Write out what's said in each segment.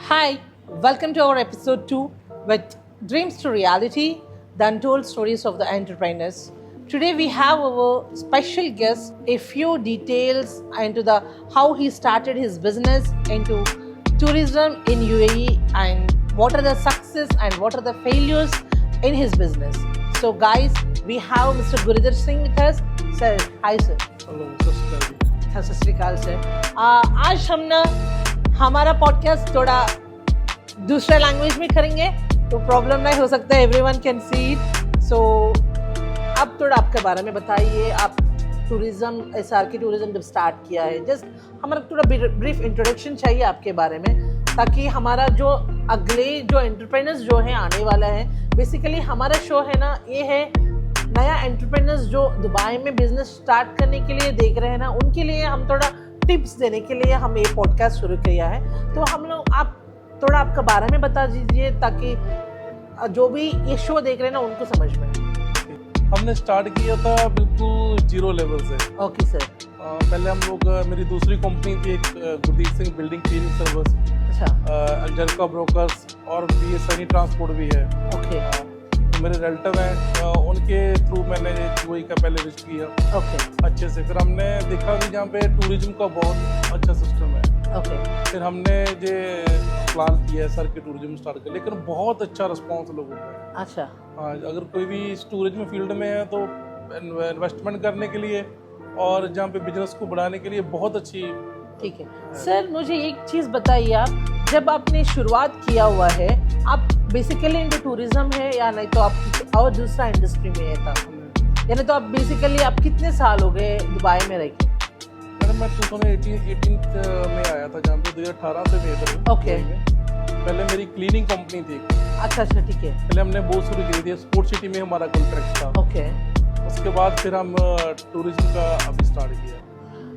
Hi, welcome to our episode 2 with Dreams to Reality, the untold stories of the entrepreneurs. Today we have our special guest a few details into the how he started his business into tourism in UAE and what are the success and what are the failures in his business. So guys, we have Mr. Guridhar Singh with us. Sir, hi sir. Hello सत श्री अकाल जी। सत श्री अकाल sir. आज हम ना हमारा podcast थोड़ा दूसरे लैंग्वेज में करेंगे तो प्रॉब्लम नहीं हो सकता, एवरीवन कैन सी इट। सो अब थोड़ा आपके बारे में बताइए, आप टूरिज्म एसआर की टूरिज्म जब स्टार्ट किया है, जस्ट हमारा थोड़ा ब्रीफ इंट्रोडक्शन चाहिए आपके बारे में, ताकि हमारा जो अगले जो एंटरप्रेन्योर्स जो हैं आने वाला है, बेसिकली हमारा शो है ना ये है नया एंटरप्रेन्योर्स जो दुबई में बिजनेस स्टार्ट करने के लिए देख रहे हैं ना, उनके लिए हम थोड़ा टिप्स देने के लिए हम ये पॉडकास्ट शुरू किया है। तो हम लोग आप थोड़ा आपका बारे में बता दीजिए ताकि जो भी ये शो देख रहे हैं ना उनको समझ में। हमने स्टार्ट किया था बिल्कुल जीरो लेवल से। Okay sir. पहले हम लोग मेरी दूसरी कंपनी थी एक Gurdeep Singh building cleaning service, अच्छा, अल्जरका ब्रोकर्स और BSNE ट्रांसपोर्ट भी है। ओके मेरे रिलेटिव हैं, उनके थ्रू मैंने UAE का पहले विजिट किया ओके अच्छे से। फिर हमने देखा कि जहाँ पे टूरिज्म का बहुत अच्छा सिस्टम है। ओके फिर हमने ये प्लान किया है सर की टूरिज्म स्टार्ट कर, लेकिन बहुत अच्छा रिस्पॉन्स लोगों का है। अच्छा हाँ, अगर कोई भी इस टूरिज्म फील्ड में है तो इन्वेस्टमेंट करने के लिए और जहाँ पे बिजनेस को बढ़ाने के लिए बहुत अच्छी। ठीक है सर, मुझे एक चीज़ बताइए, आप जब आपने शुरुआत किया हुआ है, आप बेसिकली इनटू टूरिज्म है या नहीं तो आप कुछ और दूसरा इंडस्ट्री में है था, यानी तो आप बेसिकली आप कितने साल हो गए दुबई में रह के? मैं 2018 में आया था, जहाँ पे 2018 से मैं इधर हूँ। ओके। पहले मेरी क्लीनिंग कंपनी थी। अच्छा अच्छा, ठीक है। पहले हमने बहुत शुरू की थी, स्पोर्ट सिटी में हमारा कॉन्ट्रैक्ट था। ओके। उसके बाद फिर हम टूरिज्म का अभी स्टार्ट किया।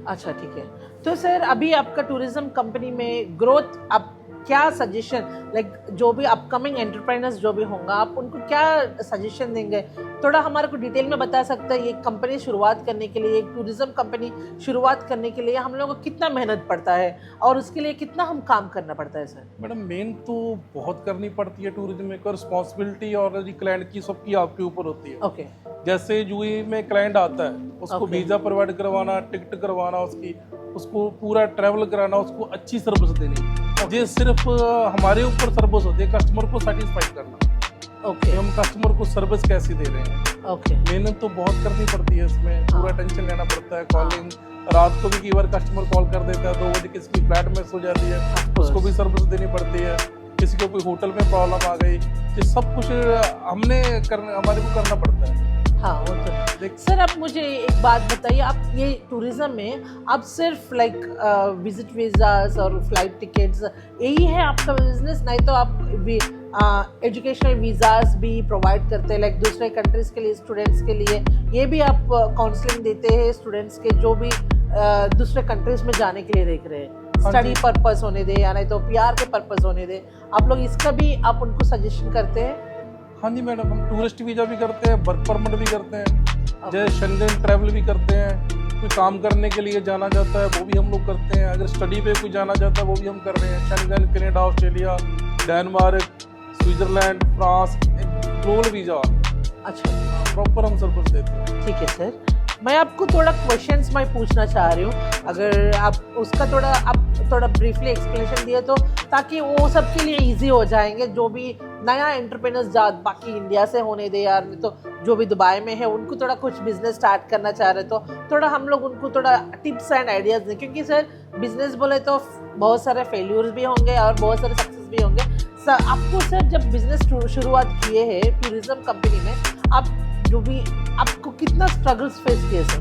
अच्छा ठीक है। तो सर अभी आपका टूरिज्म कंपनी में ग्रोथ, आप क्या सजेशन लाइक जो भी अपकमिंग एंटरप्रेन्योर्स जो भी होंगे, आप उनको क्या सजेशन देंगे? थोड़ा हमारे को डिटेल में बता सकते हैं, ये कंपनी शुरुआत करने के लिए, एक टूरिज्म कंपनी शुरुआत करने के लिए हम लोगों को कितना मेहनत पड़ता है और उसके लिए कितना हम काम करना पड़ता है सर? मैडम मेन तो बहुत करनी पड़ती है टूरिज्म में, रिस्पॉन्सिबिलिटी और क्लाइंट की सबकी आपके ऊपर होती है। ओके। जैसे UAE में क्लाइंट आता है, उसको Okay. वीज़ा प्रोवाइड करवाना, टिकट करवाना, उसको पूरा ट्रैवल कराना, उसको अच्छी सर्विस देनी। ये सिर्फ हमारे ऊपर सर्विस होती है, कस्टमर को सेटिस्फाई करना। ओके हम कस्टमर को सर्विस कैसी दे रहे हैं। ओके मेहनत तो बहुत करनी पड़ती है इसमें, पूरा टेंशन लेना पड़ता है। कॉलिंग रात को भी कई बार कस्टमर कॉल कर देता है, 2 बजे किसी की फ्लैट मिस हो जाती है, उसको भी सर्विस देनी पड़ती है। किसी को कोई होटल में प्रॉब्लम आ गई, ये सब कुछ हमारे को करना पड़ता है। हाँ वो तो। सर आप मुझे एक बात बताइए, आप ये टूरिज्म में आप सिर्फ लाइक विजिट वीज़ास और फ्लाइट टिकट्स यही है आपका बिजनेस, नहीं तो आप एजुकेशनल वीज़ास भी प्रोवाइड करते हैं, लाइक दूसरे कंट्रीज़ के लिए स्टूडेंट्स के लिए ये भी आप काउंसलिंग देते हैं स्टूडेंट्स के जो भी दूसरे कंट्रीज़ में जाने के लिए देख रहे हैं, स्टडी पर्पस होने दे या नहीं तो PR के पर्पस होने दे, आप लोग इसका भी आप उनको सजेशन करते हैं? हाँ जी मैडम, हम टूरिस्ट वीज़ा भी करते हैं, वर्क परमिट भी करते हैं, जैसे शेंगन ट्रैवल भी करते हैं। कोई काम करने के लिए जाना चाहता है वो भी हम लोग करते हैं, अगर स्टडी पे कोई जाना चाहता है वो भी हम कर रहे हैं। Schengen, Canada, Australia, Denmark, Switzerland, France, global visa. अच्छा, प्रॉपर हम सर्विस देते हैं। ठीक है सर। मैं आपको थोड़ा क्वेश्चंस मैं पूछना चाह रही हूँ, अगर आप उसका थोड़ा ब्रीफली एक्सप्लेनेशन दिए तो ताकि वो सबके लिए इजी हो जाएंगे, जो भी नया एंटरप्रेन्योर्स बाकी इंडिया से होने दे यार, तो जो भी दुबई में है उनको थोड़ा कुछ बिजनेस स्टार्ट करना चाह रहे तो थोड़ा हम लोग उनको थोड़ा टिप्स एंड आइडियाज़ दें, क्योंकि सर बिजनेस बोले तो बहुत सारे फेल्यूर्स भी होंगे और बहुत सारे सक्सेस भी होंगे। सर आपको सर जब बिजनेस शुरुआत किए हैं टूरिज्म कंपनी में, आप जो भी आपको कितना स्ट्रगल्स फेस किए सर?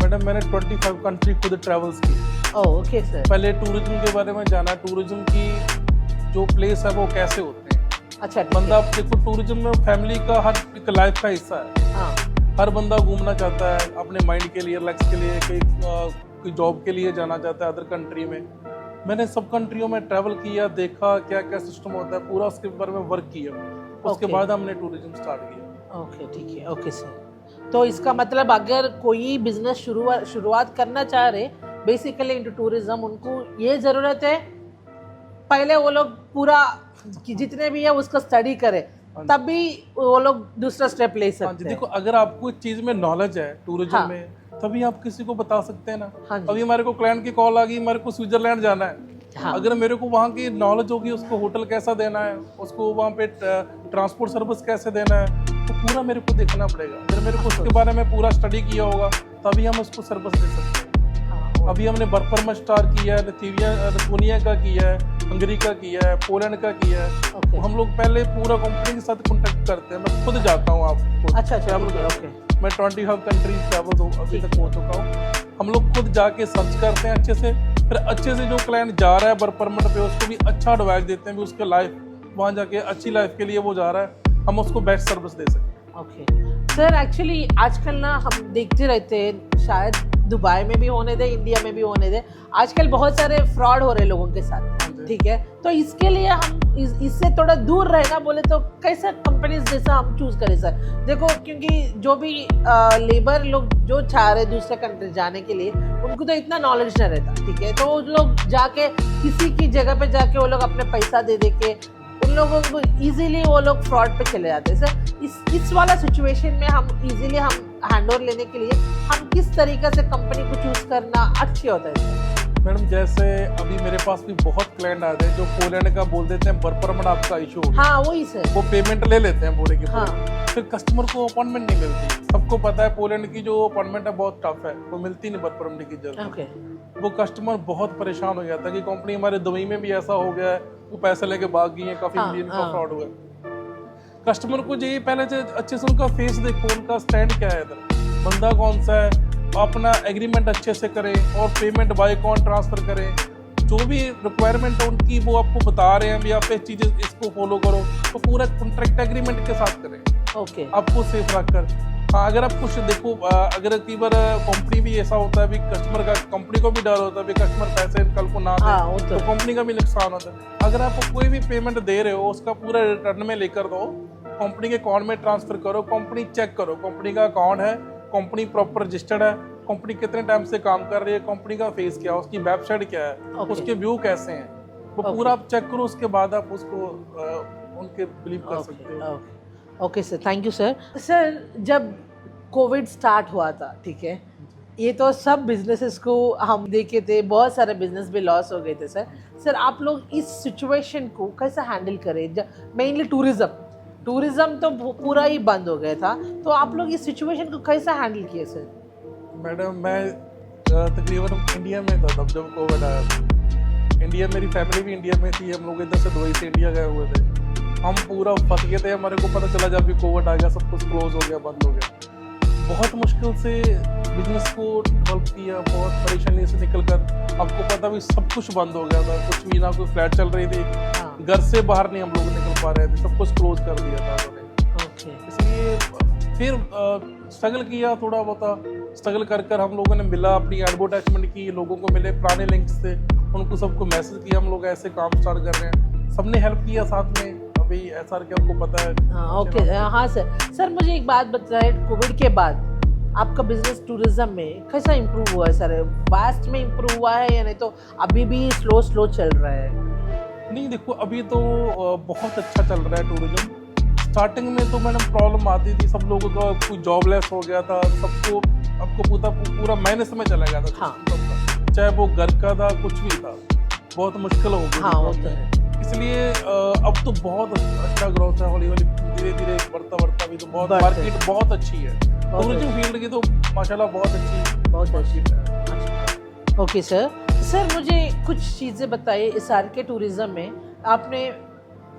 मैडम मैंने 25 कंट्री खुद ट्रैवल्स की। Okay sir. पहले टूरिज्म के बारे में जाना, टूरिज्म की जो प्लेस है वो कैसे होते हैं। अच्छा बंदा देखो, टूरिज्म में फैमिली का हर एक लाइफ का हिस्सा है। हाँ। हर बंदा घूमना चाहता है अपने माइंड के लिए, रिलैक्स के लिए, कोई जॉब के लिए जाना चाहता है अदर कंट्री में। मैंने सब कंट्रियों में ट्रैवल किया, देखा क्या क्या सिस्टम होता है, पूरा उसके बारे में वर्क किया। उसके बाद हमने टूरिज्म स्टार्ट किया। ओके ठीक है। ओके सर, तो इसका मतलब अगर कोई बिजनेस शुरुआत करना चाह रहे बेसिकली इनटू टूरिज्म, उनको ये ज़रूरत है पहले वो लोग पूरा कि जितने भी है उसका स्टडी करे, तब भी वो लोग दूसरा स्टेप ले हाँ जी, सकते हैं। देखो अगर आपको इस चीज में नॉलेज है टूरिज्म हाँ। में, तभी आप किसी को बता सकते हैं ना। हाँ जी। अभी हमारे को क्लाइंट की कॉल आ गई, हमारे को स्विट्जरलैंड जाना है। हाँ। अगर मेरे को वहाँ की नॉलेज होगी, उसको होटल कैसा देना है, उसको वहाँ पे ट्रांसपोर्ट सर्विस कैसे देना है, तो पूरा मेरे को देखना पड़ेगा। अगर मेरे को उसके बारे में पूरा स्टडी किया होगा, तभी हम उसको सर्विस दे सकते हैं। हाँ, अभी हमने वर्क परमिट स्टार्ट किया है, लिथुआनिया का किया है, हंगरी का किया है, पोलैंड का किया है। ओके। तो हम लोग पहले पूरा कंपनी के साथ कॉन्टेक्ट करते हैं। मैं खुद जाता हूँ, आपको अच्छा अच्छा, travel ओके करता हूँ। ओके। मैं 25 कंट्रीज ट्रैवल अभी तक हो चुका हूँ। हम लोग खुद जाके सर्च करते हैं अच्छे से, फिर अच्छे से जो क्लाइंट जा रहा है वर्क परमिट पे, उसको भी अच्छा एडवाइस देते हैं भी उसके लाइफ वहाँ जाके अच्छी लाइफ के लिए वो जा रहा है, हम उसको बेस्ट सर्विस दे सकते ओके सर, एक्चुअली आजकल ना हम देखते रहते हैं, शायद दुबई में भी होने दे, इंडिया में भी होने दे, आजकल बहुत सारे फ्रॉड हो रहे हैं लोगों के साथ, ठीक है। तो इसके लिए हम इससे थोड़ा दूर रहना बोले तो कैसा कंपनीज जैसा हम चूज करें सर? देखो, क्योंकि जो भी लेबर लोग जो चाह रहे दूसरे कंट्री जाने के लिए, उनको तो इतना नॉलेज नहीं रहता, ठीक है। तो वो लोग जाके किसी की जगह पे जाके वो लोग अपने पैसा दे दे के उन लोगों को इजीली वो लोग फ्रॉड पे चले जाते हैं सर। इस वाला सिचुएशन में हम इजीली हम हैंडओवर लेने के लिए हम किस तरीके से कंपनी को चूज करना अच्छी होता है सर? मैडम, जैसे अभी मेरे पास भी बहुत क्लाइंट आते हैं जो पोलैंड का बोल देते हैं वर्क परमिट आपका इशू हो गया। हाँ वही सर। वो पेमेंट ले लेते हैं पूरे की पूरे। हाँ। फिर कस्टमर को अपॉइंटमेंट नहीं मिलती। सबको पता है पोलैंड की जो अपॉइंटमेंट है बहुत टफ है, वो मिलती नहीं वर्क परमिट की जल्दी। ओके। वो कस्टमर बहुत परेशान हो जाता है कि कंपनी हमारे दुबई में भी ऐसा हो गया है, वो पैसे लेके भाग गई है, काफी हाँ, मिलियन का हाँ। फ्रॉड हुआ है। कस्टमर को चाहिए पहले से अच्छे से उनका फेस देखो, उनका स्टैंड क्या है इधर, बंदा कौन सा है, अपना एग्रीमेंट अच्छे से करें और पेमेंट बाय अकाउंट ट्रांसफर करें। जो भी रिक्वायरमेंट है उनकी वो आपको बता रहे हैं भी आप ये चीजें इसको फॉलो करो, तो पूरा कॉन्ट्रैक्ट एग्रीमेंट के साथ करें ओके। आपको सेफ रखकर। हाँ, अगर आप कुछ देखो, अगर कई बार कंपनी भी ऐसा होता है भी कस्टमर का, कंपनी को भी डर होता है भी कस्टमर पैसे कल को ना हाँ, वो दे तो तो कंपनी का भी नुकसान होता है। अगर आप कोई भी पेमेंट दे रहे हो उसका पूरा रिटर्न में लेकर दो, कंपनी के अकाउंट में ट्रांसफर करो, कंपनी चेक करो कंपनी का अकाउंट है, कंपनी प्रॉपर रजिस्टर्ड है, कंपनी कितने टाइम से काम कर रही है, कंपनी का फेस क्या है, उसकी वेबसाइट क्या है, Okay. उसके व्यू कैसे हैं, वो Okay. पूरा आप चेक करो, उसके बाद आप उसको उनके बिलीव कर सकते हो। Okay sir, thank you sir. Sir, जब कोविड स्टार्ट हुआ था, ठीक है, ये तो सब बिजनेसेस को हम देखे थे, बहुत सारे बिजनेस भी लॉस हो गए थे सर। सर, आप लोग इस सिचुएशन को कैसे हैंडल करें? मेनली टूरिज्म तो पूरा ही बंद हो गया था, तो आप लोग इस सिचुएशन को कैसे हैंडल किए सर? मैडम, मैं तकरीबन इंडिया में था तब जब कोविड आया था। इंडिया, मेरी फैमिली भी इंडिया में थी, हम लोग इधर से दुबई से इंडिया गए हुए थे। हम पूरा फंस गए थे, हमारे को पता चला जब भी कोविड आ गया सब कुछ क्लोज हो गया, बंद हो गया। बहुत मुश्किल से बिजनेस को डेवलप किया, बहुत परेशानी से निकल कर। आपको पता भी सब कुछ बंद हो गया था, कुछ भी ना, कोई फ्लैट चल रही थी, हाँ। घर से बाहर नहीं हम लोग निकल पा रहे थे, सब कुछ क्लोज कर दिया था उन्होंने। ओके। इसलिए फिर स्ट्रगल किया, थोड़ा बहुत स्ट्रगल कर कर हम लोगों ने मिला, अपनी एडवर्टाइजमेंट की, लोगों को मिले पुराने लिंक्स से, उनको सबको मैसेज किया हम लोग ऐसे काम स्टार्ट कर रहे हैं, सबने हेल्प किया साथ में। अभी ऐसा कि आपको पता है। हाँ ओके। हाँ सर। सर, मुझे एक बात बताएं, कोविड के बाद आपका बिजनेस टूरिज्म में कैसा इम्प्रूव हुआ है सर? वास्ट में इम्प्रूव हुआ है या नहीं तो अभी भी स्लो चल रहा है? नहीं, देखो अभी तो बहुत अच्छा चल रहा है टूरिज्म। स्टार्टिंग में तो मैडम प्रॉब्लम आती थी, सब लोगों का कोई जॉबलेस हो गया था, सबको आपको पूरा माइनस में चला गया था। हाँ। सबका, चाहे वो घर का था कुछ भी था, बहुत मुश्किल हो गई। हाँ, वो तो है। इसलिए अब तो बहुत अच्छा ग्रोथ है, हौली हौली धीरे धीरे बढ़ता भी, तो बहुत बढ़ता है। मार्केट बहुत अच्छी है टूरिज्म फील्ड की, तो माशाल्लाह बहुत अच्छी अच्छी है। Okay sir. सर, मुझे कुछ चीज़ें बताइए, इस आर के टूरिज्म में आपने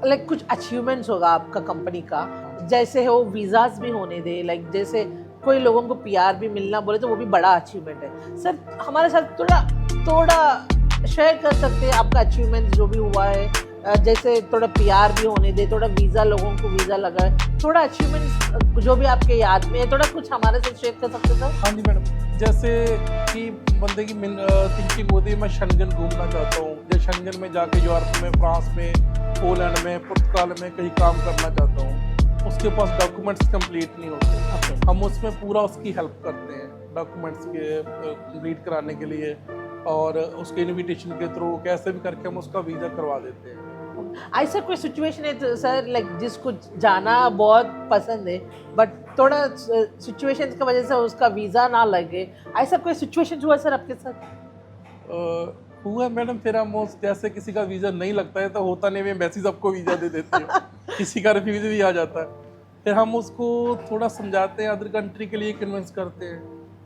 लाइक कुछ अचीवमेंट्स होगा आपका कंपनी का, जैसे हो वीज़ाज भी होने दे, लाइक जैसे कोई लोगों को पीआर भी मिलना बोले तो वो भी बड़ा अचीवमेंट है। सर, हमारे साथ थोड़ा शेयर कर सकते हैं आपका अचीवमेंट जो भी हुआ है, जैसे थोड़ा पीआर भी होने दे, थोड़ा वीज़ा, लोगों को वीज़ा लगा है, थोड़ा अचीवमेंट्स जो भी आपके याद में है, थोड़ा कुछ हमारे साथ शेयर कर सकते सर? हाँ जी मैडम, जैसे कि बंदे की थिंकिंग होती है मैं शंगन घूमना चाहता हूँ, जैसे शंगन में जाके यूरोप में, फ्रांस में, पोलैंड में, पुर्तगाल में कहीं काम करना चाहता हूँ, उसके पास डॉक्यूमेंट्स कंप्लीट नहीं होते। हम उसमें पूरा उसकी हेल्प करते हैं डॉक्यूमेंट्स के कंप्लीट कराने के लिए, और उसके इनविटेशन के थ्रू कैसे भी करके हम उसका वीज़ा करवा देते हैं। ऐसा कोई सिचुएशन है तो सर लाइक जिसको जाना बहुत पसंद है बट थोड़ा सिचुएशन की वजह से उसका वीज़ा ना लगे, ऐसा कोई सिचुएशन हुआ सर आपके साथ? हुआ मैडम, फिर हम जैसे किसी का वीज़ा नहीं लगता है तो होता नहीं, मैं मैसेज सबको वीज़ा दे देती हूँ किसी का रिफ्यूज भी आ जाता है, फिर हम उसको थोड़ा समझाते हैं, अदर कंट्री के लिए कन्विंस करते हैं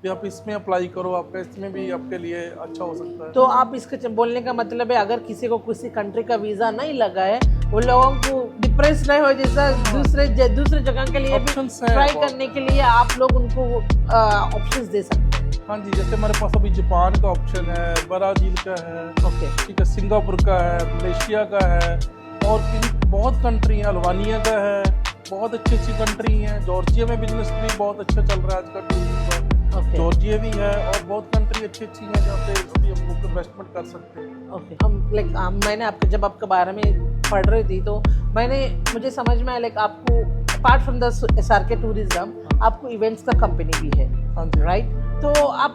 कि आप इसमें अप्लाई करो, आपका इसमें भी आपके लिए अच्छा हो सकता है। तो आप इसके बोलने का मतलब है अगर किसी को किसी कंट्री का वीज़ा नहीं लगा है, वो लोगों को डिप्रेस नहीं हो, जैसा दूसरे जगह के लिए भी ट्राई करने के लिए आप लोग उनको ऑप्शंस दे सकते हैं। हाँ जी, जैसे हमारे पास अभी जापान का ऑप्शन है, ब्राज़ील का है, ओके ठीक है, सिंगापुर का है, मलेशिया का है, और बहुत कंट्री हैं, अल्बानिया का है, बहुत अच्छी कंट्री हैं। जॉर्जिया में बिजनेस भी बहुत अच्छा चल रहा है आजकल टूरिज्म का, जॉर्जिया भी है, और बहुत कंट्री अच्छी हैं जहाँ पे अभी हम लोग इन्वेस्टमेंट कर सकते हैं। ओके हम मैंने आपके जब आपके बारे में पढ़ रही थी तो मुझे समझ में आया लाइक आपको apart from the SRK tourism आपको इवेंट्स का कंपनी भी है, हाँ जी, राइट? तो आप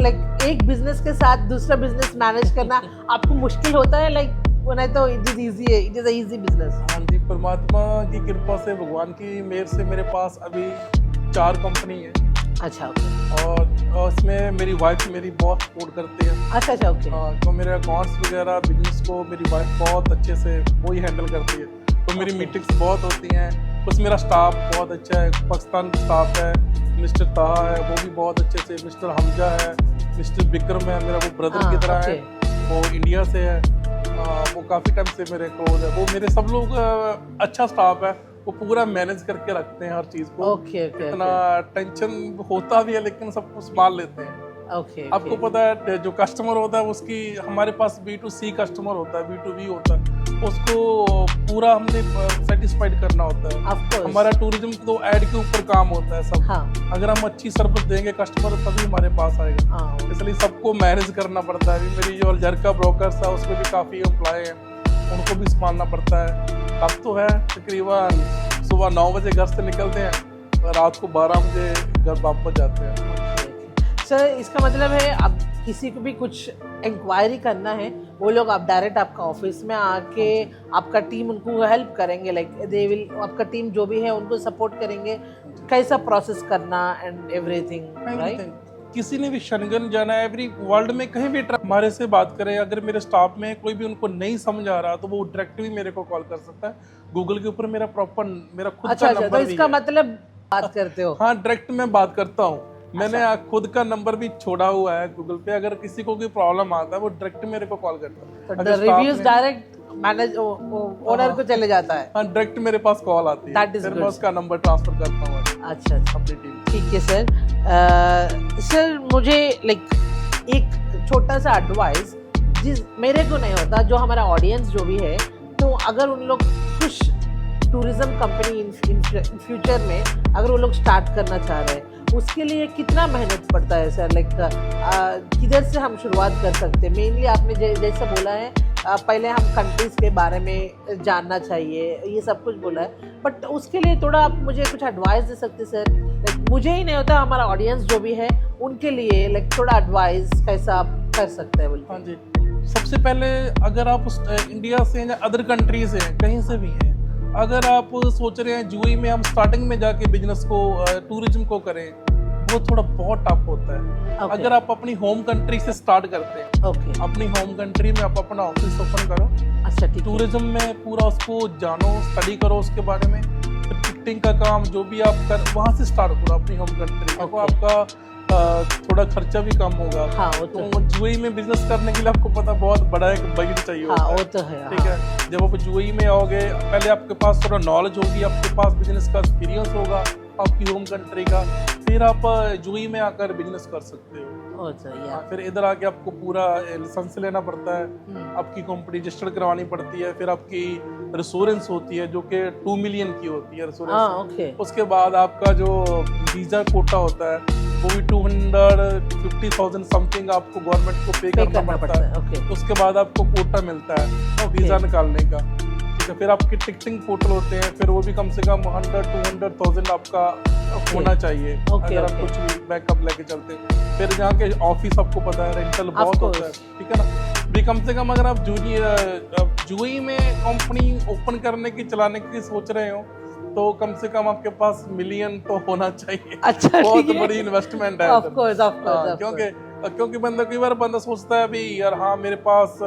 लाइक एक बिजनेस के साथ दूसरा बिजनेस मैनेज करना आपको मुश्किल होता है? लाइक नहीं तो इट इज इजी है, it is a easy business. हाँ जी, परमात्मा की कृपा से, भगवान की मेहर से मेरे पास अभी 4 कंपनी है। अच्छा, ओके। और इसमें मेरी वाइफ मेरी बहुत सपोर्ट करती है। अच्छा, ओके। हाँ, तो मेरे अकाउंट्स वगैरह बिजनेस को मेरी वाइफ बहुत अच्छे से वही हैंडल करती है, तो मेरी मीटिंग्स बहुत होती हैं। बस मेरा स्टाफ बहुत अच्छा है, पाकिस्तान का स्टाफ है, मिस्टर ताहा है वो भी बहुत अच्छे से, मिस्टर हमजा है, मिस्टर विक्रम है मेरा, वो ब्रदर की तरह है, वो इंडिया से है, वो काफ़ी टाइम से मेरे क्लोज है। वो मेरे सब लोग अच्छा स्टाफ है, वो पूरा मैनेज करके रखते हैं हर चीज़ को। ओके, इतना टेंशन होता भी है लेकिन सब कुछ संभाल लेते हैं। ओके, आपको पता है जो कस्टमर होता है उसकी, हमारे पास B2C कस्टमर होता है, B2B होता है, उसको पूरा हमने सेटिस्फाइड करना होता है। हमारा टूरिज्म तो ऐड के ऊपर काम होता है सब। हाँ। अगर हम अच्छी सर्विस देंगे कस्टमर तभी हमारे पास आएगा। हाँ। इसलिए सबको मैनेज करना पड़ता है। अभी मेरी जो जरका ब्रोकर्स है उसमें भी काफ़ी एम्प्लॉय हैं, उनको भी संभालना पड़ता है। अब तो है तकरीबन सुबह 9 बजे घर से निकलते हैं, रात को 12 बजे घर वापस जाते हैं। सर इसका मतलब है अब किसी को भी कुछ इंक्वायरी करना है, वो लोग आप डायरेक्ट आपका ऑफिस में आके आपका टीम उनको हेल्प करेंगे, लाइक दे विल, आपका टीम जो भी है उनको सपोर्ट करेंगे कैसा प्रोसेस करना एंड एवरीथिंग, राइट? किसी ने भी शंगन जाना है, एवरी वर्ल्ड में कहीं भी हमारे से बात करें, अगर मेरे स्टाफ में कोई भी उनको नहीं समझ आ रहा तो वो डायरेक्ट भी मेरे को कॉल कर सकता है। गूगल के ऊपर मेरा प्रॉपर मेरा खुद का नंबर तो इसका मतलब बात करते हो? हाँ, डायरेक्ट मैं बात करता हूँ। मैंने खुद का नंबर भी छोड़ा हुआ है गूगल पे, अगर किसी को कोई प्रॉब्लम आता है वो डायरेक्ट मेरे को कॉल करता है। रिव्यूज डायरेक्ट मैनेज ओनर को चले जाता है? हाँ, डायरेक्ट मेरे पास कॉल आती है, फिर मैं उसका नंबर ट्रांसफर करता हूँ। अच्छा, अपनी टीम। ठीक है सर। सर मुझे लाइक एक छोटा सा एडवाइस जिस मेरे को नहीं होता, जो हमारा ऑडियंस जो भी है, तो अगर उन लोग कुछ टूरिज्म कंपनी इन फ्यूचर में अगर वो लोग स्टार्ट करना चाह रहे हैं, उसके लिए कितना मेहनत पड़ता है सर? लाइक किधर से हम शुरुआत कर सकते हैं? मेनली आपने जैसा बोला है पहले हम कंट्रीज़ के बारे में जानना चाहिए, ये सब कुछ बोला है, बट उसके लिए थोड़ा आप मुझे कुछ एडवाइस दे सकते सर? लाइक मुझे ही नहीं होता, हमारा ऑडियंस जो भी है उनके लिए लाइक थोड़ा एडवाइस कैसा आप कर सकते हैं बोलिए? हाँ जी, सबसे पहले अगर आप इंडिया से या अदर कंट्री से कहीं से भी हैं, अगर आप सोच रहे हैं यूएई में हम स्टार्टिंग में जाके बिजनेस को टूरिज्म को करें, वो थोड़ा बहुत टफ होता है। अगर आप अपनी होम कंट्री से स्टार्ट करते हैं, अपनी होम कंट्री में आप अपना ऑफिस ओपन करो, अच्छा ठीक, टूरिज्म में पूरा उसको जानो, स्टडी करो उसके बारे में, फिर टिकटिंग का काम जो भी आप कर वहाँ से स्टार्ट करो अपनी होम कंट्री में, आपका थोड़ा खर्चा भी कम होगा। हाँ, तो यूएई में बिजनेस करने के लिए आपको पता बहुत बड़ा एक बजट चाहिए होता है। वो तो है। ठीक है, जब आप यूएई में आओगे, पहले आपके पास थोड़ा नॉलेज होगी, आपके पास बिजनेस का एक्सपीरियंस होगा आपकी होम कंट्री का, फिर आप यूएई में आकर बिजनेस कर सकते हो। फिर इधर आके आपको पूरा लाइसेंस लेना पड़ता है, आपकी कंपनी रजिस्टर्ड करवानी पड़ती है, फिर आपकी इंश्योरेंस होती है जो कि 2 मिलियन की होती है इंश्योरेंस। उसके बाद आपका जो वीजा कोटा होता है वो भी 250,000 समथिंग आपको गवर्नमेंट को पे करना पड़ता है। उसके बाद आपको कोटा मिलता है वीजा निकालने का। ठीक है, फिर आपके टिकटिंग पोर्टल होते हैं, फिर वो भी कम से कम 100-200,000 आपका होना चाहिए अगर आप कुछ भी बैकअप लेके चलते हैं। फिर जहाँ के ऑफिस आपको पता है रेंटल बहुत होता है, ठीक है ना, भी कम से कम अगर आप जूनियर यूएई में कंपनी ओपन करने की चलाने की सोच रहे हो तो कम से कम आपके पास मिलियन तो होना चाहिए। अच्छा, बहुत ठीक है। बड़ी इन्वेस्टमेंट है ऑफ इधर। कोर्स ऑफ कोर्स हाँ, क्योंकि बंदा कई बार बंदा सोचता है अभी यार हाँ मेरे पास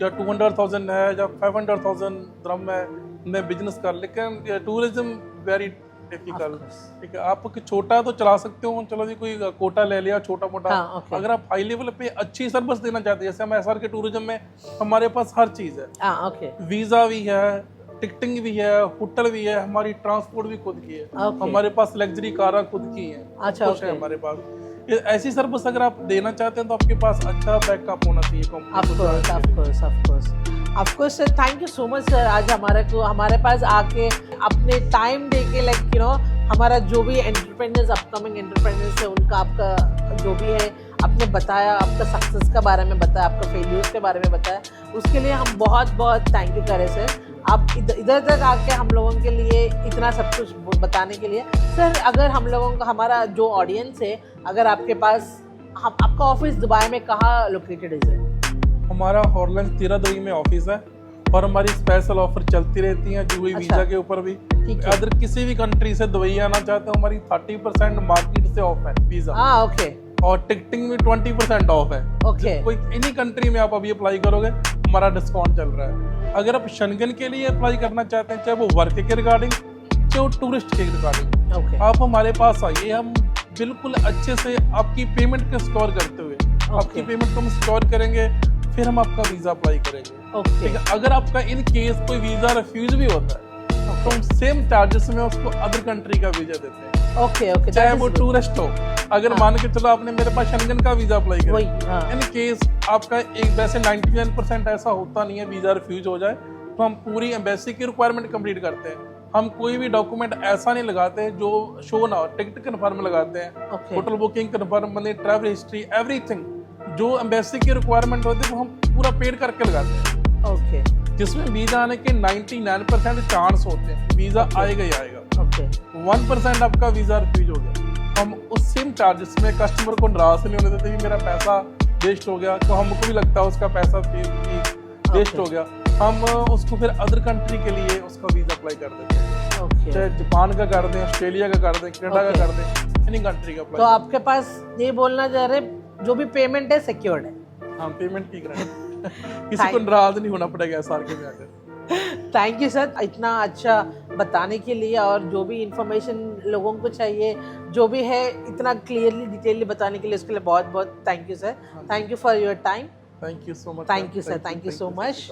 या 200,000 है या 500,000 dirham है, मैं बिजनेस कर, लेकिन टूरिज्म वेरी डिफिकल्ट। ठीक है, आप छोटा तो चला सकते हो, चलो जी कोई कोटा ले लिया छोटा मोटा। हाँ, okay. अगर आप हाई लेवल पे अच्छी सर्विस देना चाहते हैं, जैसे हम एसआर के टूरिज्म में हमारे पास हर चीज है, ओके वीजा भी है, टिकटिंग भी है, होटल भी है, हमारी ट्रांसपोर्ट भी खुद की है, Okay. हमारे पास लग्जरी कारें खुद की हैं, अच्छा, कुछ है okay. हमारे पास। ये ऐसी सर्विस अगर आप देना चाहते हैं तो आपके पास अच्छा बैकअप होना चाहिए कंपनी को। Of course sir, thank you so much sir, आज हमारे पास आके अपने टाइम देके लाइक यू नो हमारा जो भी एंटरप्रेन्योर्स अपकमिंग एंटरप्रेन्योर्स है उनका आपका जो भी है आपने बताया, आपका सक्सेस के बारे में बताया, आपका फेलियर्स के बारे में बताया, उसके लिए हम बहुत बहुत थैंक यू करें सर। आप इधर तक आके हम लोगों के लिए इतना सब कुछ बताने के लिए। सर अगर हम लोगों का हमारा जो ऑडियंस है, अगर आपके पास आपका ऑफिस दुबई में कहाँ लोकेटेड है सर? हमारा हॉर्लैंड 13 दुबई में ऑफिस है और हमारी स्पेशल ऑफर चलती रहती है यूएई वीजा के ऊपर भी। अगर किसी भी कंट्री से दुबई आना चाहते हो हमारी 30% मार्केट से ऑफ है वीजा। ओके। और टिकटिंग में 20% ऑफ है। ओके। कोई इन्हीं कंट्री में आप अभी अप्लाई करोगे हमारा डिस्काउंट चल रहा है। अगर आप शंगन के लिए अप्लाई करना चाहते हैं, चाहे वो वर्क के रिगार्डिंग चाहे वो टूरिस्ट के रिगार्डिंग, आप हमारे पास आइए, हम बिल्कुल अच्छे से आपकी पेमेंट को स्कोर करते हुए आपकी पेमेंट को हम स्कोर करेंगे, फिर हम आपका वीजा अप्लाई करेंगे। ठीक है, अगर आपका इन केस कोई वीजा रिफ्यूज भी होता है तो हम सेम चार्जेस में उसको अदर कंट्री का वीजा देते हैं। ओके, चाहे वो टूरिस्ट हो। अगर मान के चलो आपने मेरे पास शंगन का वीजा अप्लाई किया, इन केस आपका एक वैसे 99% ऐसा होता नहीं है वीजा रिफ्यूज हो जाए, तो हम पूरी एम्बेसी की रिक्वायरमेंट कंप्लीट करते हैं। हम कोई भी डॉक्यूमेंट ऐसा नहीं लगाते जो शो ना हो, टिकट कन्फर्म लगाते हैं, hotel booking confirm, money travel history, everything जो एम्बेसी की रिक्वायरमेंट होती है वो हम पूरा पेड करके लगाते हैं। ओके। जिसमें वीजा आने के 99% चांस होते हैं, वीजा आएगा ही आएगा। 1% आपका वीजा रिफ्यूज हो गया, हम उस सेम चार्जेस में कस्टमर को नाराज नहीं होने देते कि मेरा पैसा वेस्ट हो गया, तो हमको भी लगता है उसका पैसा वेस्ट हो गया, हम उसको फिर अदर कंट्री के लिए उसका वीजा अप्लाई कर देते हैं। चाहे जापान का कर दें, ऑस्ट्रेलिया का कर दें, कनाडा का कर दें, एनी कंट्री का। तो आपके पास ये बोलना चाह रहे जो भी पेमेंट है सिक्योर्ड है? हाँ, पेमेंट ठीक रहे किसी को नाराज नहीं होना पड़ेगा एसआर के में आकर। थैंक यू सर इतना अच्छा बताने के लिए, और जो भी इंफॉर्मेशन लोगों को चाहिए जो भी है इतना क्लियरली डिटेलली बताने के लिए उसके लिए बहुत बहुत thank you sir. Thank you for your time. Thank you so much. Thank you sir, thank you so much.